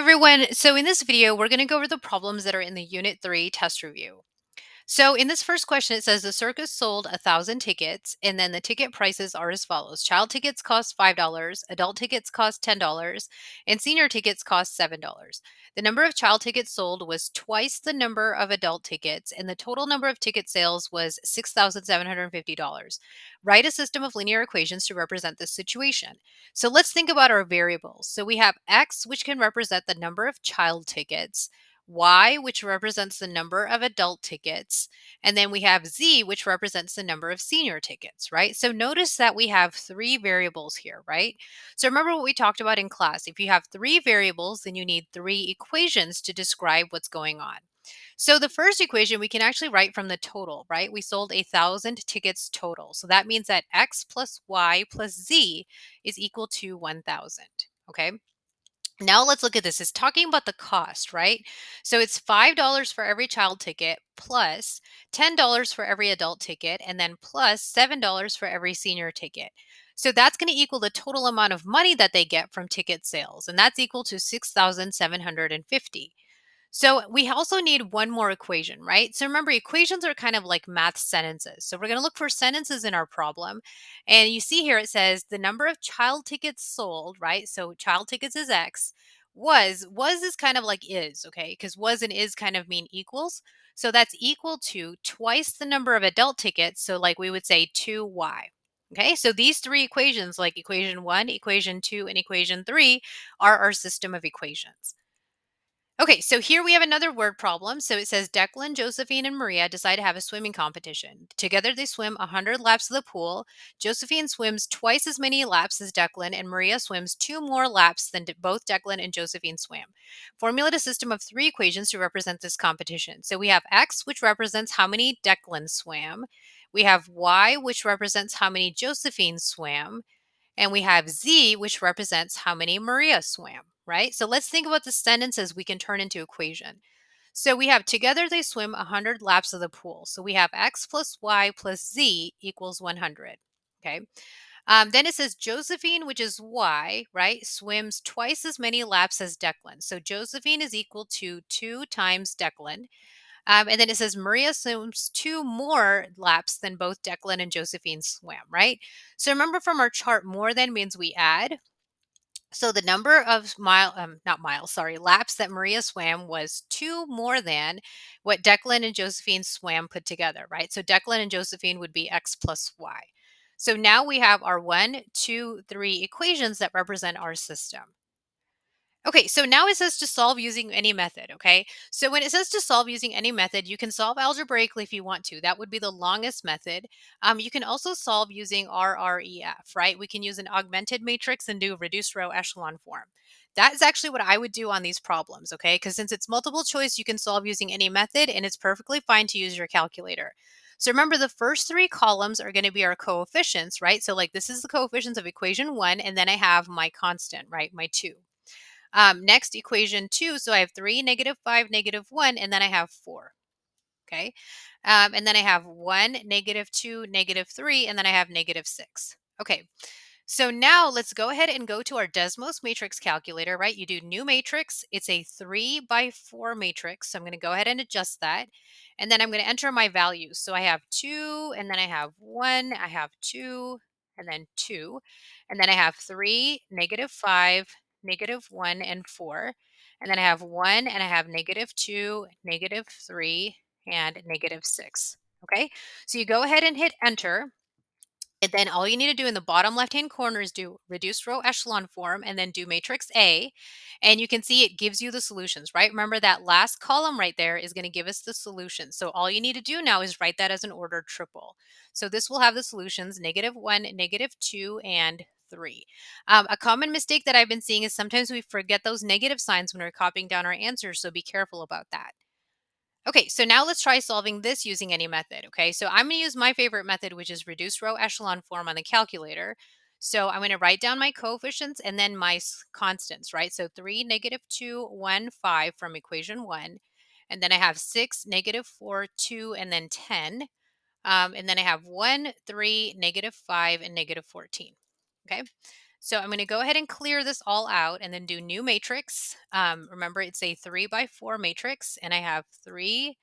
Everyone, so in this video, we're going to go over the problems that are in the Unit 3 test review. So in this first question, it says the circus sold 1,000 tickets, and then the ticket prices are as follows. Child tickets cost $5, adult tickets cost $10, and senior tickets cost $7. The number of child tickets sold was twice the number of adult tickets, and the total number of ticket sales was $6,750. Write a system of linear equations to represent this situation. So let's think about our variables. So we have X, which can represent the number of child tickets, Y, which represents the number of adult tickets, and then we have Z, which represents the number of senior tickets, right? So notice that we have three variables here, right? So remember what we talked about in class. If you have three variables, then you need three equations to describe what's going on. So the first equation we can actually write from the total, right? We sold 1,000 tickets total. So that means that X plus Y plus Z is equal to 1,000, okay? Now let's look at this. It's talking about the cost, right? So it's $5 for every child ticket plus $10 for every adult ticket and then plus $7 for every senior ticket. So that's going to equal the total amount of money that they get from ticket sales, and that's equal to 6,750. So we also need one more equation, right? So remember, equations are kind of like math sentences. So we're going to look for sentences in our problem. And you see here it says the number of child tickets sold, right? So child tickets is X. Was is kind of like is, okay? Because was and is kind of mean equals. So that's equal to twice the number of adult tickets. So like we would say 2Y. Okay, so these three equations, like equation 1, equation 2, and equation 3, are our system of equations. Okay, so here we have another word problem. So it says Declan, Josephine, and Maria decide to have a swimming competition. Together they swim 100 laps of the pool. Josephine swims twice as many laps as Declan, and Maria swims two more laps than both Declan and Josephine swam. Formulate a system of three equations to represent this competition. So we have X, which represents how many Declan swam. We have Y, which represents how many Josephine swam. And we have Z, which represents how many Maria swam, right? So let's think about the sentences we can turn into equation. So we have together they swim 100 laps of the pool. So we have X plus Y plus Z equals 100. Okay. Then it says Josephine, which is Y, right, swims twice as many laps as Declan. So Josephine is equal to 2 times Declan. And then it says Maria swims two more laps than both Declan and Josephine swam, right? So remember from our chart, more than means we add. So the number of not miles, sorry, laps that Maria swam was two more than what Declan and Josephine swam put together, right? So Declan and Josephine would be X plus Y. So now we have our 1, 2, 3 equations that represent our system. Okay, so now it says to solve using any method, okay? So when it says to solve using any method, you can solve algebraically if you want to. That would be the longest method. You can also solve using RREF, right? We can use an augmented matrix and do reduced row echelon form. That is actually what I would do on these problems, okay? Because since it's multiple choice, you can solve using any method, and it's perfectly fine to use your calculator. So remember, the first three columns are going to be our coefficients, right? So like this is the coefficients of equation 1, and then I have my constant, right? My 2. Next, equation 2. So I have 3, -5, -1, and then I have 4. Okay. And then I have 1, -2, -3, and then I have -6. Okay. So now let's go ahead and go to our Desmos matrix calculator, right? You do new matrix. It's a 3 by 4 matrix. So I'm going to go ahead and adjust that. And then I'm going to enter my values. So I have 2, and then I have 1, I have 2, and then 2. And then I have 3, -5, -1, and 4. And then I have 1, and I have -2, -3, and -6. Okay. So you go ahead and hit enter. And then all you need to do in the bottom left-hand corner is do reduced row echelon form and then do matrix A. And you can see it gives you the solutions, right? Remember that last column right there is going to give us the solutions. So all you need to do now is write that as an ordered triple. So this will have the solutions -1, -2, and 3. A common mistake that I've been seeing is sometimes we forget those negative signs when we're copying down our answers. So be careful about that. Okay, so now let's try solving this using any method. Okay, so I'm going to use my favorite method, which is reduced row echelon form on the calculator. So I'm going to write down my coefficients and then my constants, right? So 3, -2, 1, 5 from equation 1. And then I have 6, -4, 2, and then 10. And then I have 1, 3, -5, and -14. Okay. So I'm going to go ahead and clear this all out and then do new matrix. Remember, it's a 3 by 4 matrix, and I have three.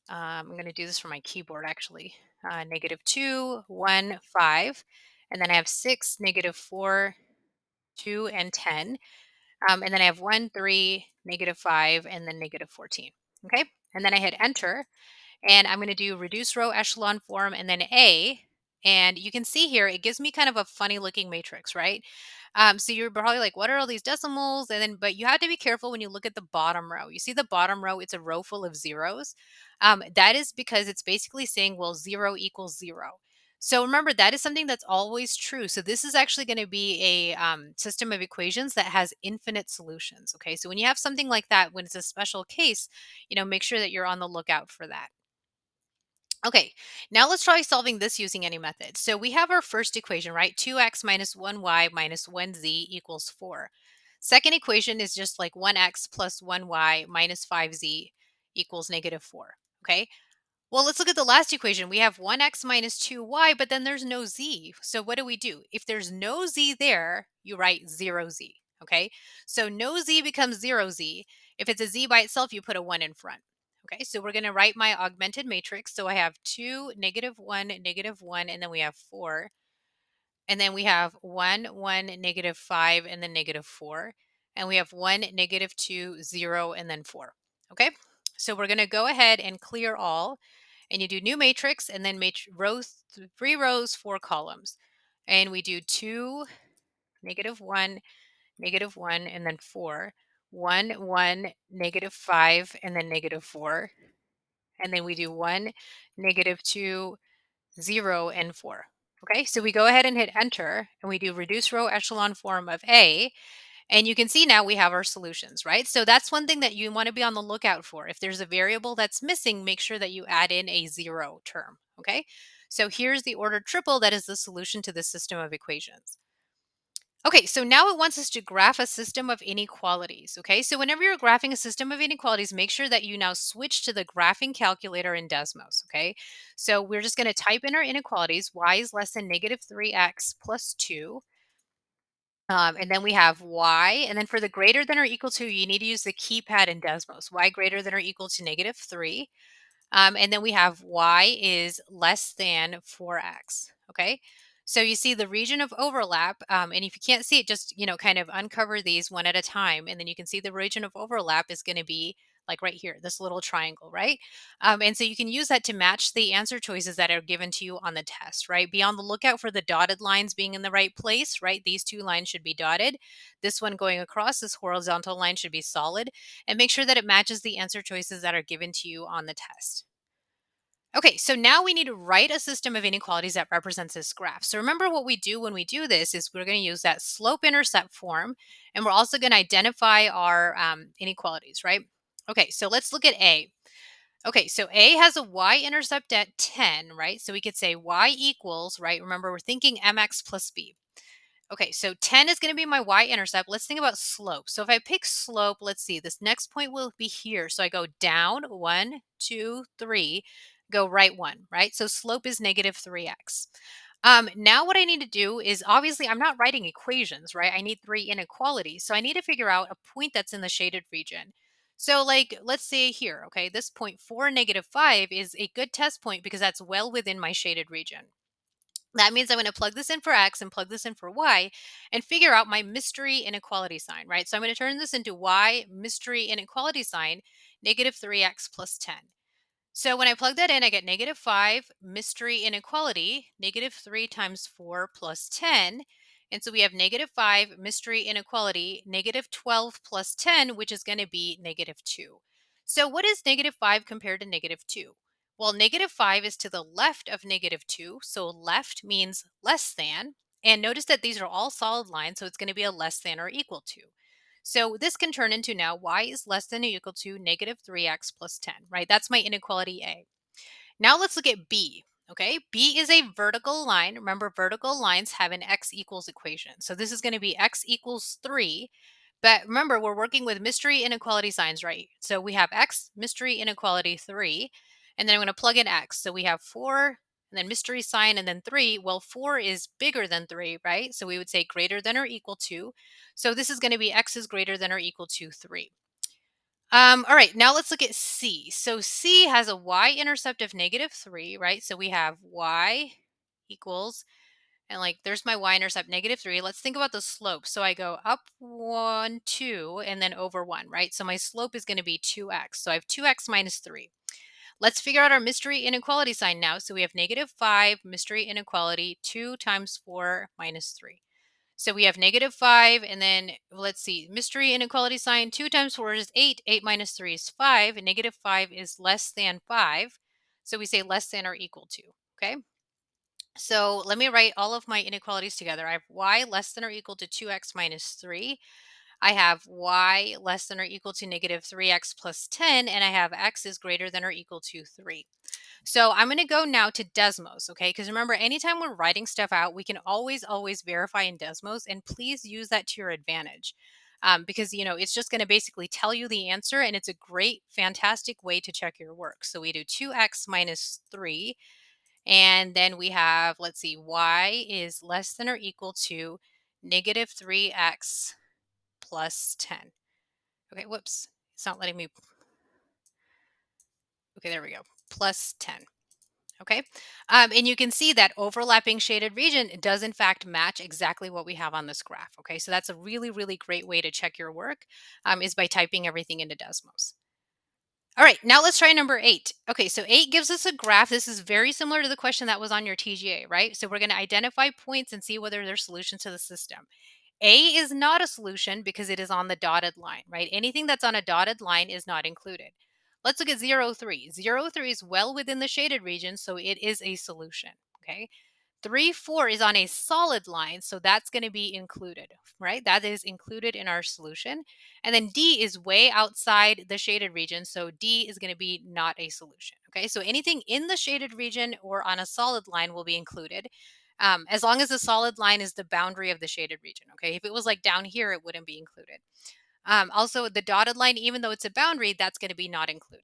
I'm going to do this for my keyboard actually. -2, 1, 5. And then I have 6, -4, 2, and 10. And then I have 1, 3, -5, and then -14. Okay. And then I hit enter, and I'm going to do reduce row echelon form and then A. And you can see here, it gives me kind of a funny looking matrix, right? So you're probably like, what are all these decimals? And then, but you have to be careful when you look at the bottom row. You see the bottom row, it's a row full of zeros. That is because it's basically saying, well, 0 = 0. So remember, that is something that's always true. So this is actually going to be a system of equations that has infinite solutions. Okay. So when you have something like that, when it's a special case, make sure that you're on the lookout for that. Okay, now let's try solving this using any method. So we have our first equation, right? 2x minus 1y minus 1z equals 4. Second equation is just like 1x plus 1y minus 5z equals -4. Okay, well, let's look at the last equation. We have 1x minus 2y, but then there's no z. So what do? If there's no z there, you write 0z. Okay, so no z becomes 0z. If it's a z by itself, you put a 1 in front. Okay, so we're going to write my augmented matrix. So I have 2, -1, -1, and then we have 4. And then we have 1, 1, -5, and then -4. And we have 1, -2, 0, and then 4. Okay, so we're going to go ahead and clear all. And you do new matrix and then rows, 3 rows, 4 columns. And we do 2, -1, -1, and then 4. 1, 1, -5, and then -4. And then we do 1, -2, 0, and 4. Okay, so we go ahead and hit enter and we do reduce row echelon form of A. And you can see now we have our solutions, right? So that's one thing that you want to be on the lookout for. If there's a variable that's missing, make sure that you add in a 0 term. Okay, so here's the ordered triple that is the solution to this system of equations. Okay, so now it wants us to graph a system of inequalities. Okay, so whenever you're graphing a system of inequalities, make sure that you now switch to the graphing calculator in Desmos. Okay, so we're just going to type in our inequalities. Y is less than -3x plus 2. And then we have y, and then for the greater than or equal to, you need to use the keypad in Desmos. Y greater than or equal to -3. And then we have y is less than 4x. Okay. So you see the region of overlap. And if you can't see it, just, kind of uncover these one at a time. And then you can see the region of overlap is going to be like right here, this little triangle, right? And so you can use that to match the answer choices that are given to you on the test, right? Be on the lookout for the dotted lines being in the right place, right? These two lines should be dotted. This one going across, this horizontal line should be solid. And make sure that it matches the answer choices that are given to you on the test. Okay, so now we need to write a system of inequalities that represents this graph. So remember what we do when we do this is we're going to use that slope-intercept form, and we're also going to identify our inequalities, right? Okay, so let's look at A. Okay, so A has a y-intercept at 10, right? So we could say y equals, right? Remember, we're thinking mx plus b. Okay, so 10 is going to be my y-intercept. Let's think about slope. So if I pick slope, let's see, this next point will be here. So I go down 1, 2, 3, go right 1, right? So slope is -3x. Now what I need to do is obviously I'm not writing equations, right? I need 3 inequalities. So I need to figure out a point that's in the shaded region. So like, let's say here, okay, this point 4, -5 is a good test point because that's well within my shaded region. That means I'm going to plug this in for x and plug this in for y and figure out my mystery inequality sign, right? So I'm going to turn this into y mystery inequality sign, -3x plus 10. So when I plug that in, I get -5 mystery inequality, -3 times 4 plus 10. And so we have -5 mystery inequality, -12 plus 10, which is going to be -2. So what is -5 compared to -2? Well, -5 is to the left of -2. So left means less than. And notice that these are all solid lines. So it's going to be a less than or equal to. So this can turn into now y is less than or equal to -3x plus 10, right? That's my inequality A. Now let's look at B. Okay, B is a vertical line. Remember, vertical lines have an x equals equation. So this is going to be x equals 3. But remember, we're working with mystery inequality signs, right? So we have x mystery inequality 3. And then I'm going to plug in x. So we have 4 and then mystery sign, and then 3. Well, 4 is bigger than 3, right? So we would say greater than or equal to. So this is going to be x is greater than or equal to 3. All right, now let's look at C. So C has a y-intercept of -3, right? So we have y equals, and like there's my y-intercept -3. Let's think about the slope. So I go up 1, 2, and then over 1, right? So my slope is going to be 2x. So I have 2x minus 3. Let's figure out our mystery inequality sign now. So we have -5 mystery inequality, 2 times 4 minus 3. So we have -5, and then let's see, mystery inequality sign, 2 times 4 is 8, 8 minus 3 is 5, and -5 is less than 5. So we say less than or equal to, okay? So let me write all of my inequalities together. I have y less than or equal to 2x minus 3. I have y less than or equal to -3x plus 10, and I have x is greater than or equal to 3. So I'm going to go now to Desmos, okay? Because remember, anytime we're writing stuff out, we can always verify in Desmos, and please use that to your advantage. Because, it's just going to basically tell you the answer, and it's a great, fantastic way to check your work. So we do 2x minus 3, and then we have, let's see, y is less than or equal to -3x plus 10. Okay, whoops. It's not letting me. Okay, there we go. Plus 10. Okay. And you can see that overlapping shaded region does in fact match exactly what we have on this graph. Okay. So that's a really, really great way to check your work, is by typing everything into Desmos. All right, now let's try number 8. Okay, so 8 gives us a graph. This is very similar to the question that was on your TGA, right? So we're going to identify points and see whether they're solutions to the system. A is not a solution because it is on the dotted line, right? Anything that's on a dotted line is not included. Let's look at 0, 3. 0, 3 is well within the shaded region, so it is a solution, okay? 3, 4 is on a solid line, so that's going to be included, right? That is included in our solution. And then D is way outside the shaded region, so D is going to be not a solution, okay? So anything in the shaded region or on a solid line will be included, as long as the solid line is the boundary of the shaded region, okay? If it was like down here, it wouldn't be included. Also, the dotted line, even though it's a boundary, that's going to be not included.